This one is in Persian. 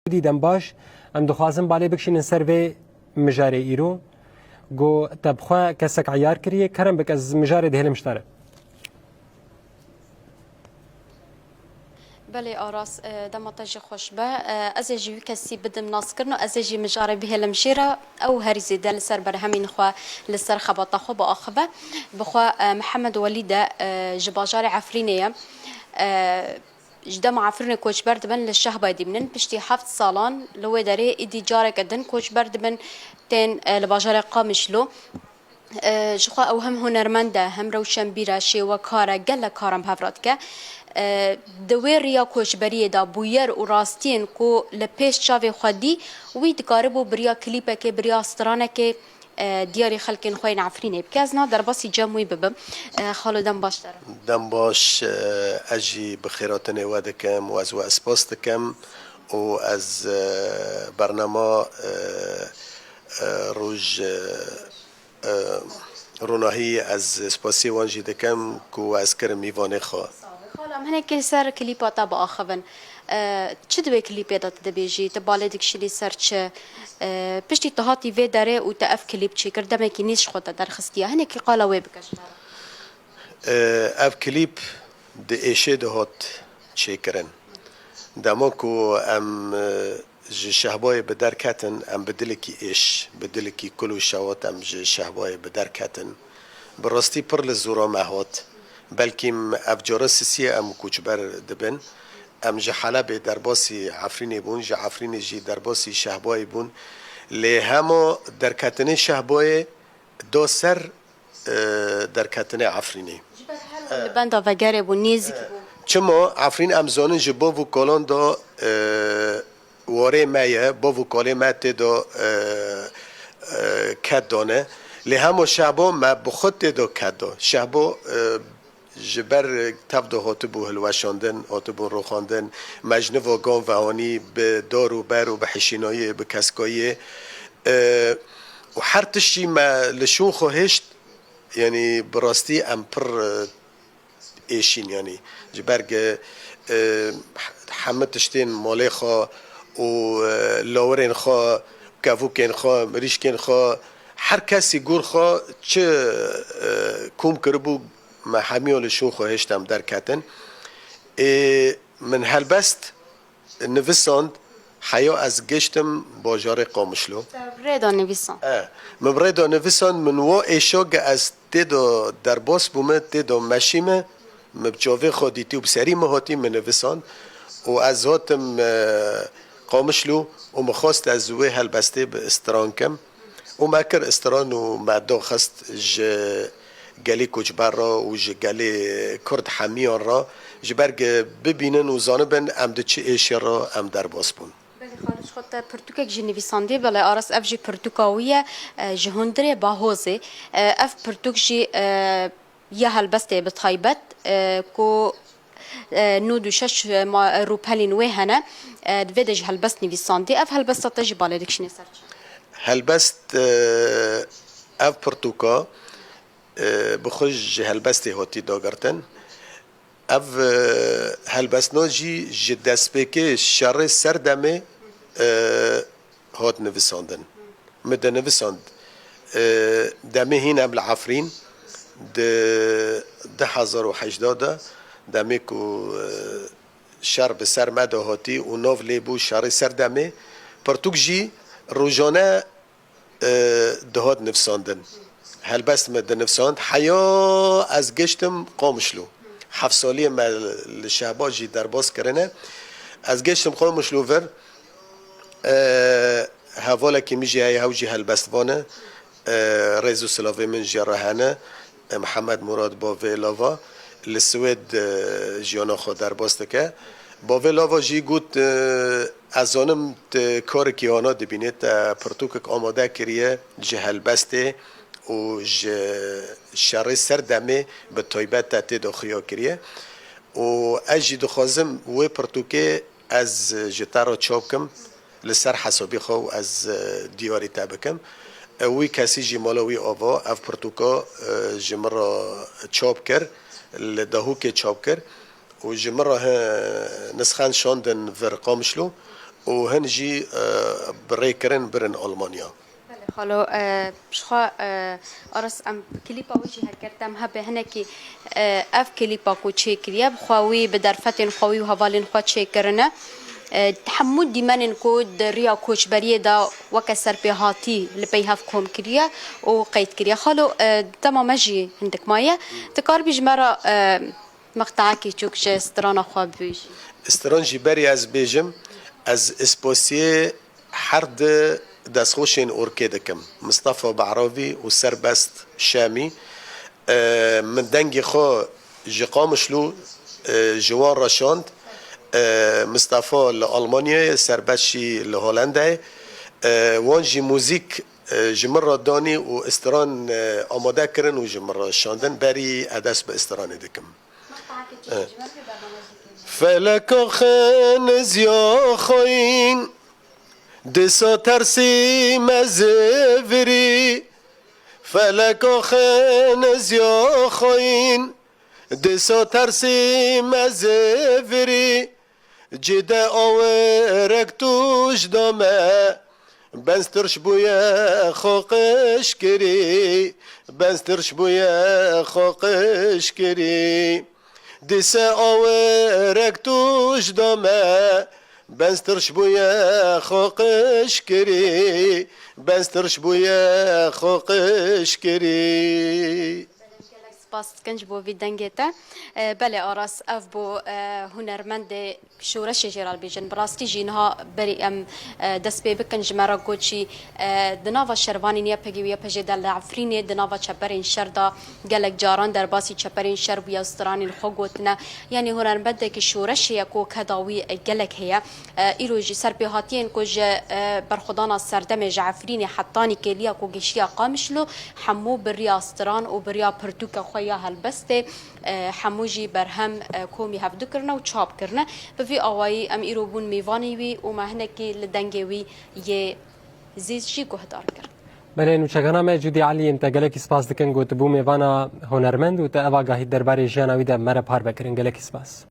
دیدم باش ام دخوازم بالي بکشین سر به مجاری ایرو گو تبخوا کسک عیار کریه کرم بک از مجاری دهلم شتره بله آراس دمتاج خوش به از جیوی کسی بدم ناس کرد از جی مجاری به لمشیرا او هری زیده لسر بر همین خوا لسر خباطه خو با آخبه بخوا محمد ولید جباجار عفرینه جدا عفرين كوتش برد بن للشهبة بايدي منن بشتي حفت صالان لو داري إدي جارك أدن كوتش برد بن تين لباجار قامش له جخوا أو هم هنرمنده هم روشن بيرا شي وكارا جل كارم بهفراتك دوير ريا كوش بريه دا بوير وراستين كو لبيش شافي خدي ويدقاربو بريا كليبك بريا سترانك دیاری خلکین خوین عفرینه بکازنا در باسی جمعی ببم خالو دم باش دارم دم باش اجی بخیراتن ودکم و از و اسپاس دکم و از برنامه روز روناهی از اسپاسی وانجی دکم کو از کرم میوانه خواه خالم هنه سر کلیپاتا با آخوان چه دوی کلیپی داد دبیجی تباله دکشیلی سر چه پشتی تهاتی وی داره و تاف کلیپ چی کرده که نیش خود در خستیه هنه که قالا وی بکش اف کلیپ ده ایشه ده هات چه کرن دما کو ام شهبای بدر کتن ام بدلکی ایش بدلکی کلو شوات ام شهبای بدر کتن براستی پر لزورا مهات بلکیم افجار سیسی ام کوچبر دبن ام جه حلب در باسی عفرین بون جه عفرین جی در باسی شهبای بون لی همه در کتنه شهبای دو سر در کتنه عفرینی بندا و گره بون نیزی چما عفرین امزانن جه با وکالان دا واره مایه با وکاله مات دا کد دانه لی همه شهبا ما بخود دا کد دا شهبا جبر تبدو هاتبو هلوشاندن هاتبو روخاندن مجنه و گام وهانی به دار و بر و به حشینایی به کسکایی و هر تشتی ما لشون خواهشت یعنی براستی ام پر ایشین یعنی جبرگ همه تشتین مالی خواه و لاورین خواه کفوکین خواه مریشکین خواه هر کسی گور خواه چه کوم کربو ما حمیال شو خواهشتم در کتن من هلبست نویساند حیا از گشتم باجار قامشلو ردا نویسان من ردا نویساند من وا ایشاگ از تیدا در باس بومه تیدا مشیمه مبجاوه خودیتی و بسری مهاتی من نویساند و از هاتم قامشلو و مخواست از وی هلبسته به استران کم و مکر استران و معدا خست گلی کوچبر را و گلی کرد حمیان را جبرگ ببینن و زانبن ام ده چه ایشی را ام در باس بون خارج خود پرتوکک جی نویسانده ولی آرس اف جی پرتوکاویه جهندره باهوزه اف پرتوک جی یه هلبسته بطایبت کو نود و شش روپلین وی هنه دویدج هلبست نویسانده اف هلبسته تجی باله دکشنی سرچ هلبست اف پرتوکا بخوش هلبستی هاتی داگرتن اف هلبستنا جی دست بکه شر سردمه هات نویساندن مده نویساند دمه هین ابل عفرین ده 1080 دمه کو شر به سر مده هاتی و ناو لیبو شر سردمه پرتوک جی روزانه دهات نویساندن هلبست مده نفساند حیا از گشتم قامشلو 7 سالی ما لشهباجی در باز کرنه از گشتم قامشلو ور هوالا که میجی های هوجی هلبست وانه ریزو سلاوی من جراحانه محمد مراد با ویلاوا لسوید جیانا خود در باز تکه با ویلاوا جی گوت از آنم کار کیانا دبینید پرتوکک آماده کریه جه هلبسته و شر سردمه به تایبت تحت داخیا کریه و اجی دخوازم و پرتوکه از جتا را چاپ کم لسر حسابی خو از دیاری تابکم وی کسی جمالا وی آوا اف پرتوکا جمرا چاپ کر لدهو که چاپ کر و جمرا نسخان شاندن ورقامشلو و هنجی بریکرن برن آلمانیا. خالو بشخوا أرس أم كليبا وجه هكرتم هبه هنكي أف كليبا كو تشيكريا بخواوي بدرفتن خواوي وهفالن خوا تشيكرنا تحمد ديمانن كود ريا كوش بريدا وكسر بهاتي لبيهاف كوم كريا وقيد كريا خالو تمام مجي عندك مايا تقارب جمرة مقطعكي تشوكش استرانا خوا بيجي استرانجي بري از بيجم از اسبوسيه حرد دسخوشين اوركيدكم مصطفى بعراوي وسربست شامي من دنجي خو جقامشلو جوان رشاند مصطفى لألمانيا سربشي لهولندا وانجي موزيك جمرة داني واستران آماده کرن و جمرة شاندن بري ادس باستران دكم فلك خنز يا خوين دسا ترسي مزفري فلك خنز يا خوين دسا ترسي مزفري جدا آورك توش دامه بنسترش بويا خوقش كري بنسترش بويا خوقش كري دسا آورك توش دامه بنسترش بويا خوقش كري بنسترش بويا خوقش كري سپاس کنج بو وی دنگیتا بله آراس اف بو هنرمند شورش جرال بیجن براستی جینها بری ام دست بی بکنج مرا گوچی دناوا شروانی نیا پگی ویا پجی دل عفرینی دناوا چپرین شردا گلک جاران در باسی چپرین شر بیا استرانی الخوگوتنا یعنی هنرمند که شورش یکو کداوی گلک هیا ایروجی سر بهاتین کج برخدانا سردم جعفرینی حتانی کلیا کو گشیا قامشلو حمو بریا استران و بریا پرتوک خویا هلبسته حموجي برهم كومي هفدو كرنا و چاب كرنا بفي آوائي ام ايرو بون ميواني وي و مهنكي لدنگي وي يه زيز جي گهدار كر بله نوچگانا ما جودی علی انت گلکی سپاس دکن گوت بو میوانا هنرمند و تا اوا گاهی درباره جانوی ده مره پار بکرین گلکی سپاس